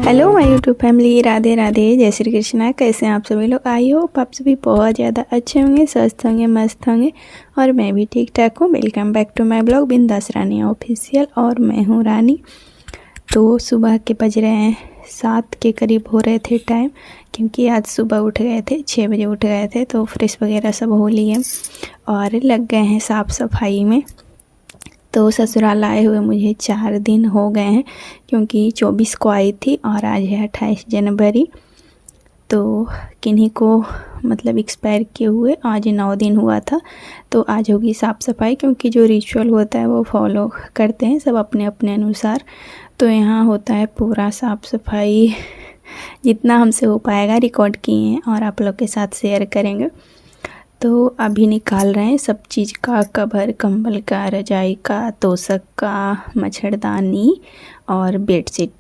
Hello my YouTube family, Radhe Radhe, जय श्री कृष्णा। कैसे हैं आप सभी लोग? आई होप आप सभी बहुत ज़्यादा अच्छे होंगे, स्वस्थ होंगे, मस्त होंगे और मैं भी ठीक ठाक हूँ। Welcome back to my blog Bindaas Rani official और मैं हूँ रानी। तो सुबह के बज रहे हैं 7 के करीब हो रहे थे टाइम, क्योंकि आज सुबह उठ गए थे, 6 बजे उठ गए थे। तो फ्रेश वगैरह सब हो लिए और लग गए हैं साफ़ सफाई में। तो ससुराल आए हुए मुझे 4 दिन हो गए हैं, क्योंकि 24 को आई थी और आज है 28 जनवरी। तो किन्हीं को मतलब एक्सपायर किए हुए आज 9 दिन हुआ था। तो आज होगी साफ़ सफाई, क्योंकि जो रिचुअल होता है वो फॉलो करते हैं सब अपने अपने अनुसार। तो यहाँ होता है पूरा साफ़ सफाई, जितना हमसे हो पाएगा रिकॉर्ड किए हैं और आप लोग के साथ शेयर करेंगे। तो अभी निकाल रहे हैं सब चीज़ का, कवर, कंबल का, रजाई का, तोशक का, मच्छरदानी और बेडशीट,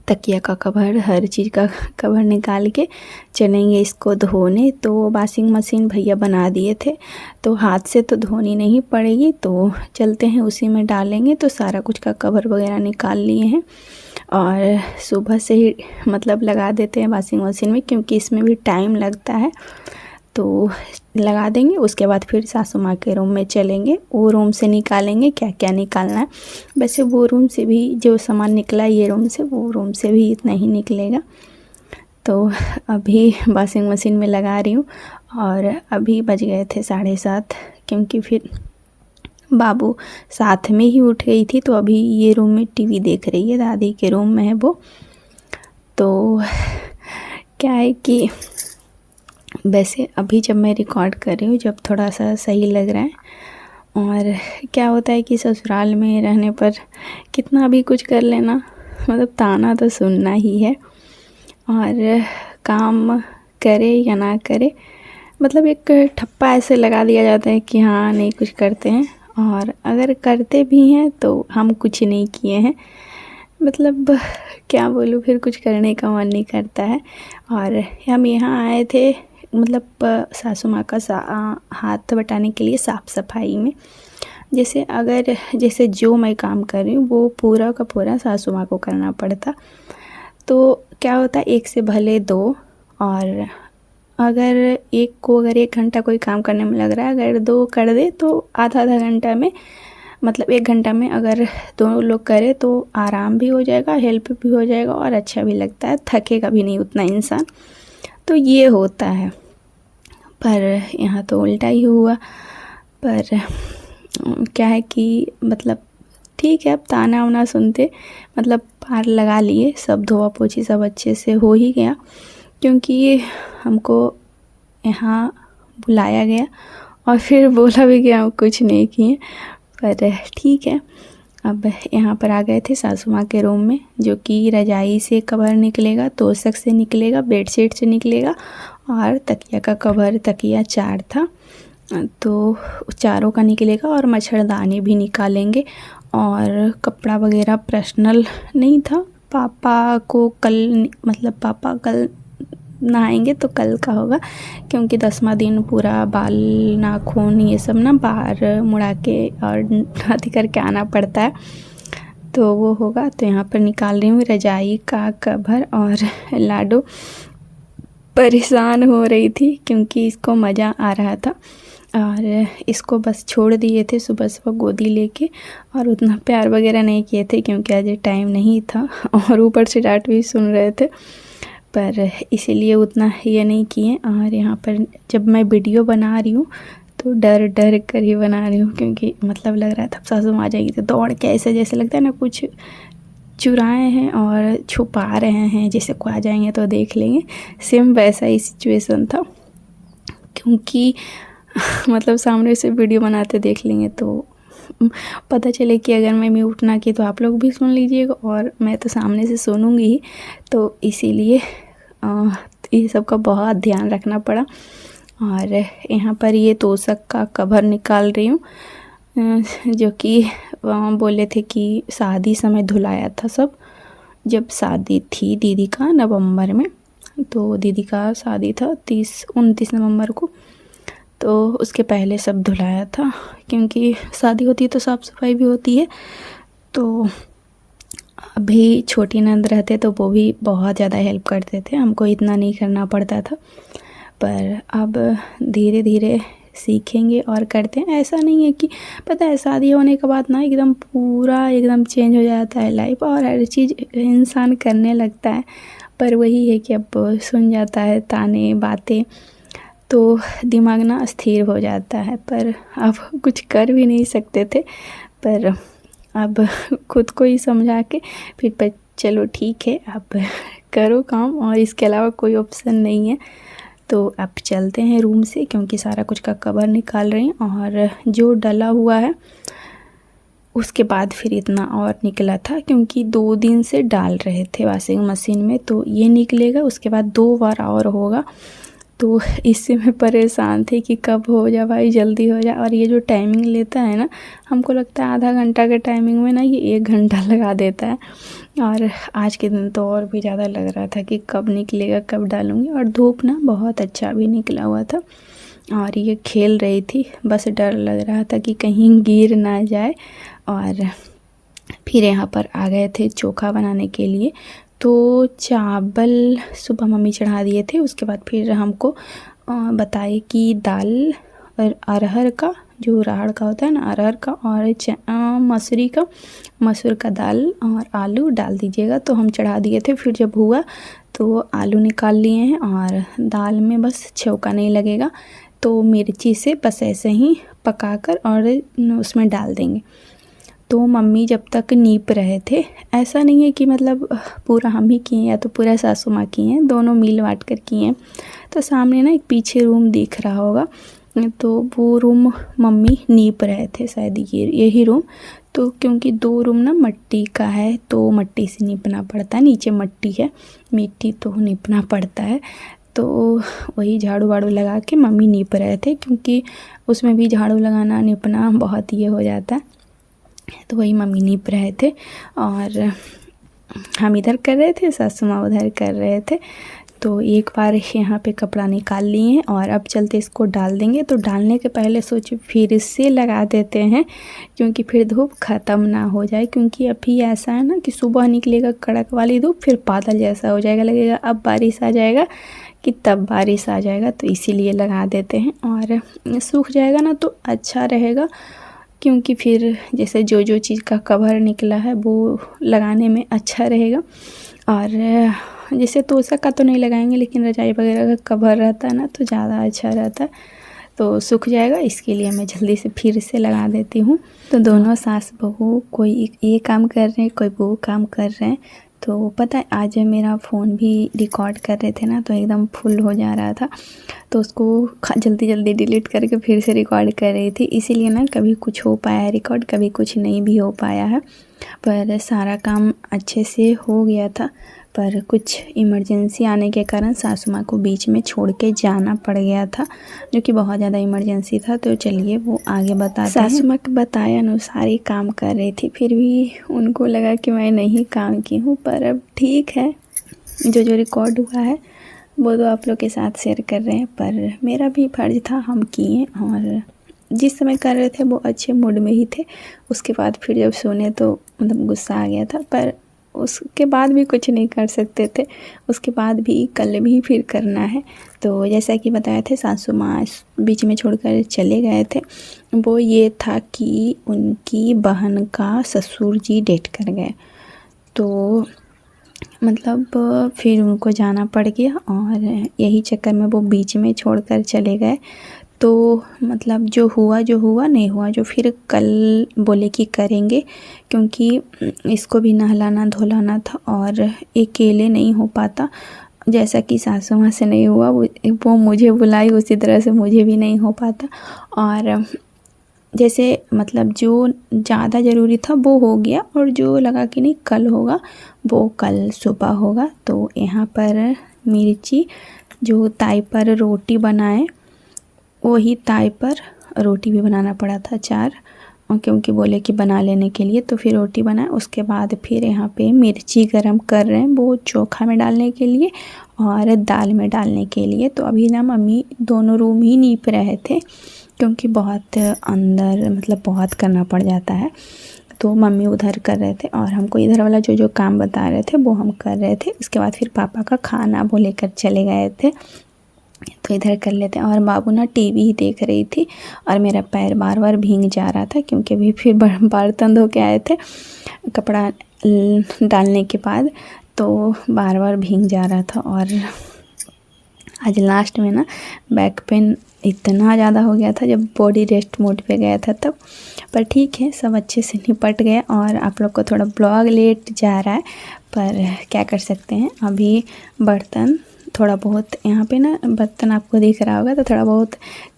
तकिया का कवर, हर चीज़ का कवर निकाल के चलेंगे इसको धोने। तो वॉशिंग मशीन भैया बना दिए थे, तो हाथ से तो धोनी नहीं पड़ेगी, तो चलते हैं उसी में डालेंगे। तो सारा कुछ का कवर वगैरह निकाल लिए हैं और सुबह से ही मतलब लगा देते हैं वॉशिंग मशीन में, क्योंकि इसमें भी टाइम लगता है। तो लगा देंगे, उसके बाद फिर सासू माँ के रूम में चलेंगे, वो रूम से निकालेंगे क्या क्या निकालना है। वैसे वो रूम से भी जो सामान निकला ये रूम से, वो रूम से भी इतना ही निकलेगा। तो अभी वॉशिंग मशीन में लगा रही हूँ और अभी बज गए थे 7:30, क्योंकि फिर बाबू साथ में ही उठ गई थी। तो अभी ये रूम में टीवी देख रही है, दादी के रूम में है वो। तो क्या है कि वैसे अभी जब मैं रिकॉर्ड कर रही हूँ, जब थोड़ा सा सही लग रहा है। और क्या होता है कि ससुराल में रहने पर कितना भी कुछ कर लेना, मतलब ताना तो सुनना ही है। और काम करे या ना करे, मतलब एक ठप्पा ऐसे लगा दिया जाता है कि हाँ नहीं कुछ करते हैं, और अगर करते भी हैं तो हम कुछ नहीं किए हैं। मतलब क्या बोलूँ, फिर कुछ करने का मन नहीं करता है। और हम यहाँ आए थे मतलब सासू माँ का हाथ बटाने के लिए साफ़ सफाई में। जैसे जो मैं काम कर रही हूँ वो पूरा का पूरा सासू माँ को करना पड़ता। तो क्या होता है, एक से भले दो, और अगर एक घंटा कोई काम करने में लग रहा है, अगर 2 कर दे तो आधा घंटा में, मतलब 1 घंटा में अगर दोनों लोग करें तो आराम भी हो जाएगा, हेल्प भी हो जाएगा और अच्छा भी लगता है, थकेगा भी नहीं उतना इंसान। तो ये होता है, पर यहाँ तो उल्टा ही हुआ। पर क्या है कि मतलब ठीक है, अब ताना वाना सुनते मतलब पार लगा लिए, सब धोआ पोछी सब अच्छे से हो ही गया, क्योंकि हमको यहाँ बुलाया गया और फिर बोला भी गया कुछ नहीं किए। पर ठीक है, अब यहाँ पर आ गए थे सासू माँ के रूम में, जो कि रजाई से कवर निकलेगा, तोशक से निकलेगा, बेडशीट से निकलेगा और तकिया का कवर, तकिया 4 था तो चारों का निकलेगा, और मच्छरदानी भी निकालेंगे। और कपड़ा वगैरह पर्सनल नहीं था, पापा को कल, मतलब पापा कल नहाएंगे तो कल का होगा, क्योंकि 10वां दिन पूरा बाल नाखून ये सब ना बाहर मुड़ा के और अथी करके आना पड़ता है, तो वो होगा। तो यहाँ पर निकाल रही हूँ रजाई का कवर। और लाडो परेशान हो रही थी, क्योंकि इसको मज़ा आ रहा था और इसको बस छोड़ दिए थे सुबह सुबह गोदी लेके, और उतना प्यार वगैरह नहीं किए थे, क्योंकि आज टाइम नहीं था और ऊपर से डांट भी सुन रहे थे, पर इसीलिए उतना ये नहीं किए। और यहाँ पर जब मैं वीडियो बना रही हूँ तो डर डर कर ही बना रही हूँ, क्योंकि मतलब लग रहा था सासू माँ आ जाएगी तो दौड़ के ऐसे जैसे लगता है ना कुछ चुराए हैं और छुपा रहे हैं, जैसे को आ जाएंगे तो देख लेंगे। सेम वैसा ही सिचुएशन था, क्योंकि मतलब सामने से वीडियो बनाते देख लेंगे तो पता चले कि अगर मैं म्यूट ना की तो आप लोग भी सुन लीजिएगा, और मैं तो सामने से सुनूंगी ही। तो इसीलिए ये सब का बहुत ध्यान रखना पड़ा। और यहाँ पर ये तोशक का कवर निकाल रही हूँ, जो कि बोले थे कि शादी समय धुलाया था सब, जब शादी थी दीदी का नवंबर में। तो दीदी का शादी था 29 नवंबर को, तो उसके पहले सब धुलाया था, क्योंकि शादी होती है तो साफ़ सफाई भी होती है। तो अभी छोटी ननद रहते तो वो भी बहुत ज़्यादा हेल्प करते थे, हमको इतना नहीं करना पड़ता था। पर अब धीरे धीरे सीखेंगे और करते हैं। ऐसा नहीं है कि पता है शादी होने के बाद ना एकदम पूरा एकदम चेंज हो जाता है लाइफ और हर चीज़ इंसान करने लगता है। पर वही है कि अब सुन जाता है ताने बातें तो दिमाग ना स्थिर हो जाता है। पर अब कुछ कर भी नहीं सकते थे, पर अब खुद को ही समझा के फिर पर चलो ठीक है अब करो काम और इसके अलावा कोई ऑप्शन नहीं है। तो अब चलते हैं रूम से क्योंकि सारा कुछ का कवर निकाल रहे हैं और जो डला हुआ है उसके बाद फिर इतना और निकला था क्योंकि 2 दिन से डाल रहे थे वॉशिंग मशीन में, तो ये निकलेगा उसके बाद 2 बार और होगा। तो इससे मैं परेशान थी कि कब हो जाए भाई, जल्दी हो जाए। और ये जो टाइमिंग लेता है ना, हमको लगता है आधा घंटा के टाइमिंग में ना ये 1 घंटा लगा देता है। और आज के दिन तो और भी ज़्यादा लग रहा था कि कब निकलेगा, कब डालूँगी। और धूप ना बहुत अच्छा भी निकला हुआ था और ये खेल रही थी, बस डर लग रहा था कि कहीं गिर ना जाए। और फिर यहाँ पर आ गए थे चोखा बनाने के लिए। तो चावल सुबह मम्मी चढ़ा दिए थे, उसके बाद फिर हमको बताए कि दाल और अरहर का, जो राहड़ का होता है ना, अरहर का और मसूरी का, मसूर का दाल और आलू डाल दीजिएगा। तो हम चढ़ा दिए थे। फिर जब हुआ तो आलू निकाल लिए हैं और दाल में बस छौंका नहीं लगेगा तो मिर्ची से बस ऐसे ही पकाकर और उसमें डाल देंगे। तो मम्मी जब तक नीप रहे थे, ऐसा नहीं है कि मतलब पूरा हम ही किए या तो पूरा सासू माँ किए हैं, दोनों मिल बांट कर किए हैं। तो सामने ना एक पीछे रूम दिख रहा होगा, तो वो रूम मम्मी नीप रहे थे शायद यही रूम। तो क्योंकि 2 रूम ना मिट्टी का है तो मट्टी से नीपना पड़ता है, नीचे मट्टी है मिट्टी तो नीपना पड़ता है। तो वही झाड़ू वाड़ू लगा के मम्मी नीप रहे थे क्योंकि उसमें भी झाड़ू लगाना नीपना बहुत ये हो जाता है। तो वही मम्मी नीप रहे थे और हम इधर कर रहे थे, सासू माँ उधर कर रहे थे। तो एक बार यहाँ पे कपड़ा निकाल लिए हैं और अब चलते इसको डाल देंगे। तो डालने के पहले सोचे फिर से लगा देते हैं क्योंकि फिर धूप ख़त्म ना हो जाए। क्योंकि अभी ऐसा है ना कि सुबह निकलेगा कड़क वाली धूप, फिर बादल जैसा हो जाएगा, लगेगा अब बारिश आ जाएगा कि तब बारिश आ जाएगा। तो इसीलिए लगा देते हैं और सूख जाएगा ना तो अच्छा रहेगा। क्योंकि फिर जैसे जो चीज़ का कवर निकला है वो लगाने में अच्छा रहेगा। और जैसे तोशक का तो नहीं लगाएंगे लेकिन रजाई वगैरह का कवर रहता है ना तो ज़्यादा अच्छा रहता है, तो सूख जाएगा। इसके लिए मैं जल्दी से फिर से लगा देती हूँ। तो दोनों सास बहू, कोई ये काम कर रहे हैं, कोई वो काम कर रहे हैं। तो पता है आज मेरा फ़ोन भी रिकॉर्ड कर रहे थे ना तो एकदम फुल हो जा रहा था, तो उसको जल्दी जल्दी डिलीट करके फिर से रिकॉर्ड कर रही थी। इसीलिए ना कभी कुछ हो पाया है रिकॉर्ड, कभी कुछ नहीं भी हो पाया है। पर सारा काम अच्छे से हो गया था, पर कुछ इमरजेंसी आने के कारण सासू माँ को बीच में छोड़ के जाना पड़ गया था, जो कि बहुत ज़्यादा इमरजेंसी था। तो चलिए वो आगे बताते हैं। सासू माँ के बताए अनुसार ही काम कर रही थी, फिर भी उनको लगा कि मैं नहीं काम की हूँ। पर अब ठीक है, जो रिकॉर्ड हुआ है वो तो आप लोग के साथ शेयर कर रहे हैं। पर मेरा भी फर्ज था, हम किए और जिस समय कर रहे थे वो अच्छे मूड में ही थे। उसके बाद फिर जब सुने तो मतलब गुस्सा आ गया था, पर उसके बाद भी कुछ नहीं कर सकते थे। उसके बाद भी कल भी फिर करना है। तो जैसा कि बताए थे सासू माँ बीच में छोड़कर चले गए थे, वो ये था कि उनकी बहन का ससुर जी डेथ कर गए। तो मतलब फिर उनको जाना पड़ गया और यही चक्कर में वो बीच में छोड़कर चले गए। तो मतलब जो हुआ नहीं हुआ, जो फिर कल बोले कि करेंगे क्योंकि इसको भी नहलाना धुलाना था और अकेले नहीं हो पाता। जैसा कि सासू माँ से नहीं हुआ वो मुझे बुलाई, उसी तरह से मुझे भी नहीं हो पाता। और जैसे मतलब जो ज़्यादा ज़रूरी था वो हो गया और जो लगा कि नहीं कल होगा वो कल सुबह होगा। तो यहाँ पर मिर्ची जो ताई पर रोटी बनाए वही ताई पर रोटी भी बनाना पड़ा था 4, क्योंकि बोले कि बना लेने के लिए। तो फिर रोटी बनाए, उसके बाद फिर यहाँ पे मिर्ची गरम कर रहे हैं वो चोखा में डालने के लिए और दाल में डालने के लिए। तो अभी ना मम्मी दोनों रूम ही नीप रहे थे क्योंकि बहुत अंदर मतलब बहुत करना पड़ जाता है। तो मम्मी उधर कर रहे थे और हमको इधर वाला जो जो काम बता रहे थे वो हम कर रहे थे। उसके बाद फिर पापा का खाना वो लेकर चले गए थे, तो इधर कर लेते हैं। और बाबू ना टीवी ही देख रही थी और मेरा पैर बार बार भीग जा रहा था क्योंकि अभी फिर बर्तन धो के आए थे कपड़ा डालने के बाद, तो बार बार भीग जा रहा था। और आज लास्ट में ना बैक पेन इतना ज़्यादा हो गया था जब बॉडी रेस्ट मोड पे गया था तब, पर ठीक है सब अच्छे से निपट गया। और आप लोग को थोड़ा ब्लॉग लेट जा रहा है पर क्या कर सकते हैं। अभी बर्तन थोड़ा बहुत यहाँ पे ना बर्तन आपको दिख रहा होगा, तो थोड़ा बहुत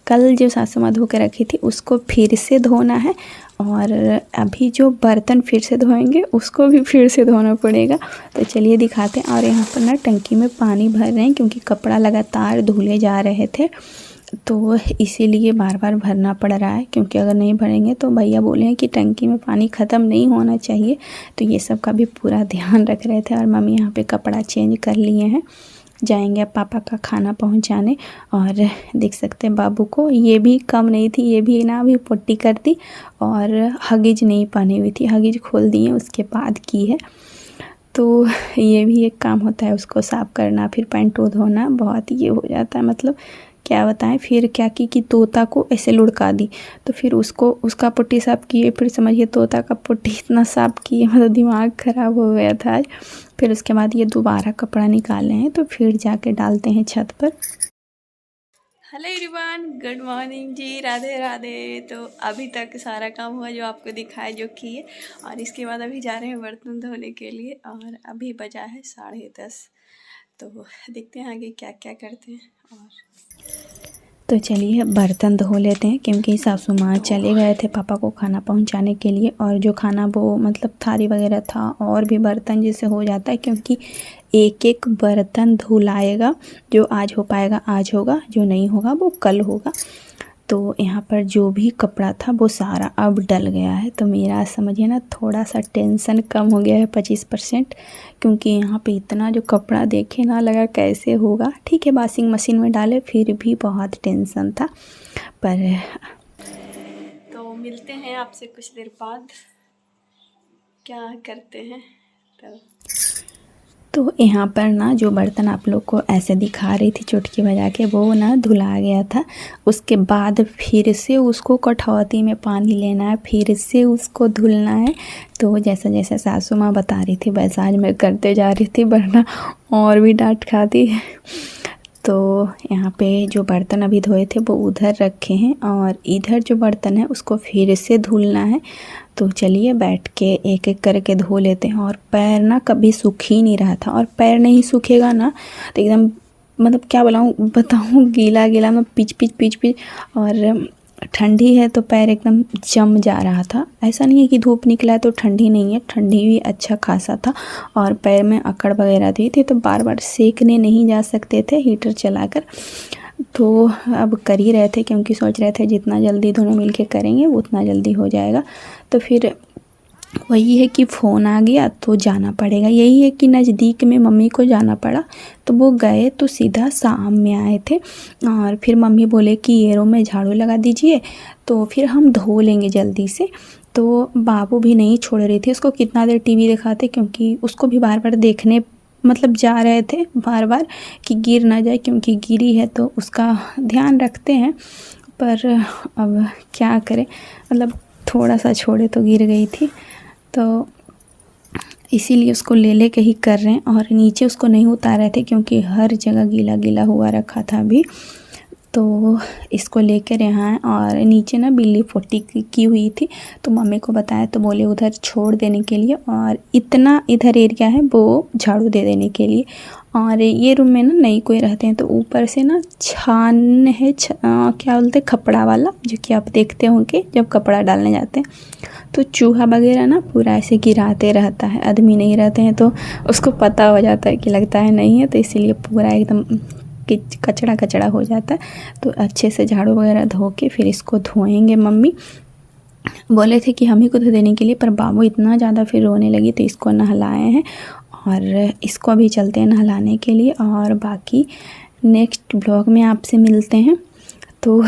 कल जो सासू माँ धो के रखी थी उसको फिर से धोना है, और अभी जो बर्तन फिर से धोएंगे उसको भी फिर से धोना पड़ेगा। तो चलिए दिखाते हैं। और यहाँ पर ना टंकी में पानी भर रहे हैं क्योंकि कपड़ा लगातार धुले जा रहे थे, तो इसीलिए बार बार भरना पड़ रहा है। क्योंकि अगर नहीं भरेंगे तो भैया बोले हैं कि टंकी में पानी ख़त्म नहीं होना चाहिए, तो ये सब का भी पूरा ध्यान रख रहे थे। और मम्मी यहाँ पे कपड़ा चेंज कर लिए हैं, जाएंगे अब पापा का खाना पहुंचाने। और देख सकते हैं बाबू को, ये भी कम नहीं थी, ये भी ना अभी पोटी कर दी और हगिज नहीं पहनी हुई थी, हगिज खोल दिए उसके बाद की है। तो ये भी एक काम होता है उसको साफ़ करना, फिर पैंट धोना, बहुत ये हो जाता है। मतलब क्या बताएं। फिर क्या की कि तोता को ऐसे लुढ़का दी, तो फिर उसको उसका पुट्टी साफ़ किए, फिर समझिए तोता का पुट्टी इतना साफ़ किए, मतलब दिमाग ख़राब हो गया था आज। फिर उसके बाद ये दोबारा कपड़ा निकाले हैं, तो फिर जाके डालते हैं छत पर। हेलो एवरीवन, गुड मॉर्निंग जी, राधे राधे। तो अभी तक सारा काम हुआ जो आपको दिखाया, जो किए, और इसके बाद अभी जा रहे हैं बर्तन धोने के लिए। और अभी बजा है 10:30, तो देखते हैं आगे क्या क्या करते हैं। और तो चलिए बर्तन धो लेते हैं क्योंकि सासू माँ चले गए थे पापा को खाना पहुंचाने के लिए। और जो खाना वो मतलब थाली वगैरह था और भी बर्तन जैसे हो जाता है, क्योंकि एक एक बर्तन धुलाएगा। जो आज हो पाएगा आज होगा, जो नहीं होगा वो कल होगा। तो यहाँ पर जो भी कपड़ा था वो सारा अब डल गया है, तो मेरा समझिए ना थोड़ा सा टेंशन कम हो गया है 25%। क्योंकि यहाँ पे इतना जो कपड़ा देखे ना लगा कैसे होगा। ठीक है वॉशिंग मशीन में डाले, फिर भी बहुत टेंशन था। पर तो मिलते हैं आपसे कुछ देर बाद, क्या करते हैं तब। तो यहाँ पर ना जो बर्तन आप लोग को ऐसे दिखा रही थी चुटकी बजा के, वो ना धुला गया था। उसके बाद फिर से उसको कठौती में पानी लेना है, फिर से उसको धुलना है। तो जैसा जैसा सासू माँ बता रही थी वैसा आज मैं करते जा रही थी, वरना और भी डांट खाती। तो यहाँ पे जो बर्तन अभी धोए थे वो उधर रखे हैं, और इधर जो बर्तन है उसको फिर से धुलना है। तो चलिए बैठ के एक एक करके धो लेते हैं। और पैर ना कभी सूख ही नहीं रहा था, और पैर नहीं सूखेगा ना तो एकदम मतलब क्या बताऊँ गीला गीला में पिच पिच पिच पिच। और ठंडी है तो पैर एकदम जम जा रहा था। ऐसा नहीं है कि धूप निकला है तो ठंडी नहीं है, ठंडी भी अच्छा खासा था। और पैर में अकड़ वगैरह दी थी, तो बार बार सेकने नहीं जा सकते थे हीटर चलाकर। तो अब कर ही रहे थे क्योंकि सोच रहे थे जितना जल्दी दोनों मिलके करेंगे उतना जल्दी हो जाएगा। तो फिर वही है कि फ़ोन आ गया तो जाना पड़ेगा। यही है कि नज़दीक में मम्मी को जाना पड़ा, तो वो गए तो सीधा शाम में आए थे। और फिर मम्मी बोले कि ये रूम में झाड़ू लगा दीजिए, तो फिर हम धो लेंगे जल्दी से। तो बाबू भी नहीं छोड़ रही थी, उसको कितना देर टीवी दिखाते, क्योंकि उसको भी बार बार देखने मतलब जा रहे थे बार बार कि गिर ना जाए, क्योंकि गिरी है तो उसका ध्यान रखते हैं। पर अब क्या करें, मतलब थोड़ा सा छोड़े तो गिर गई थी, तो इसीलिए उसको ले के ही कर रहे हैं। और नीचे उसको नहीं उतार रहे थे क्योंकि हर जगह गीला गीला हुआ रखा था अभी, तो इसको लेकर यहाँ। और नीचे ना बिल्ली पोटी की हुई थी, तो मम्मी को बताया तो बोले उधर छोड़ देने के लिए, और इतना इधर एरिया है वो झाड़ू दे देने के लिए। और ये रूम में ना नहीं कोई रहते हैं, तो ऊपर से ना छान है क्या बोलते खपड़ा वाला, जो कि आप देखते होंगे जब कपड़ा डालने जाते हैं तो चूहा वगैरह ना पूरा ऐसे गिराते रहता है। आदमी नहीं रहते हैं तो उसको पता हो जाता है कि लगता है नहीं है, तो इसीलिए पूरा एकदम कचड़ा कचड़ा हो जाता है। तो अच्छे से झाड़ू वगैरह धो के फिर इसको धोएंगे। मम्मी बोले थे कि हम ही को धो देने के लिए, पर बाबू इतना ज़्यादा फिर रोने लगी तो इसको नहलाए हैं, और इसको अभी चलते हैं नहलाने के लिए। और बाकी नेक्स्ट ब्लॉग में आपसे मिलते हैं। तो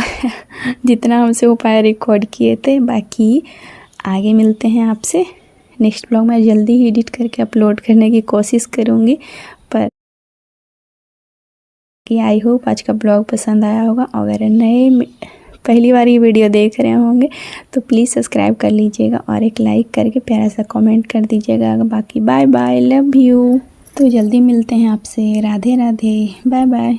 जितना हमसे हो पाया रिकॉर्ड किए थे, बाकी आगे मिलते हैं आपसे नेक्स्ट ब्लॉग में। जल्दी ही एडिट करके अपलोड करने की कोशिश करूँगी, पर कि आई होप आज का ब्लॉग पसंद आया होगा। अगर नए पहली बार ये वीडियो देख रहे होंगे तो प्लीज़ सब्सक्राइब कर लीजिएगा और एक लाइक करके प्यारा सा कमेंट कर दीजिएगा। बाकी बाय बाय, लव यू। तो जल्दी मिलते हैं आपसे। Radhe Radhe, bye bye.